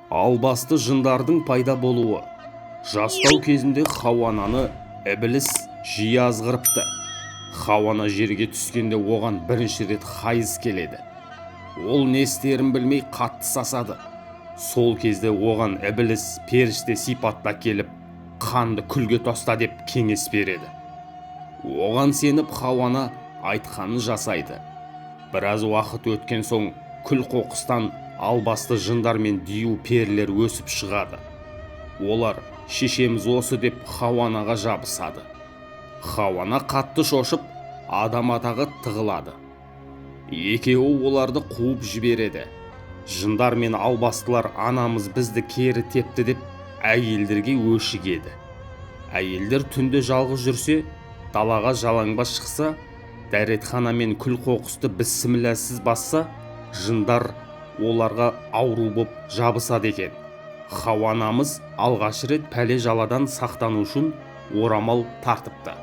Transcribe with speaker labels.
Speaker 1: Албасты жындардың пайда болуы. Жастау кезінде Хауананы ібіліс жиі азғырыпты. Хауана жерге түскенде оған бірінші рет хайыз келеді. Ол не істерін білмей қатты сасады. Сол кезде оған ібіліс періште сипатта келіп, қанды күлге тоста деп кеңес береді. Оған сеніп Хауана айтқанын жасайды. Біраз уақыт өткен соң күл қоқыстан албасты жындар мен дию перілер өсіп шығады. Олар шешеміз осы деп Хауанаға жабысады. Хауана қатты шошып, адам атағы тығылады. Екеуі оларды қуып жібереді. Жындар мен албастылар анамыз бізді кері тепті деп әйелдерге өшігеді. Әйелдер түнде жалғыз жүрсе, далаға жалаңбас шықса, дәретхана мен күл қоқысты бісмілләсіз басса, жындар оларға ауру боп жабысады екен. Хауанамыз алғаш рет пәле жаладан сақтану үшін орамал тартыпты.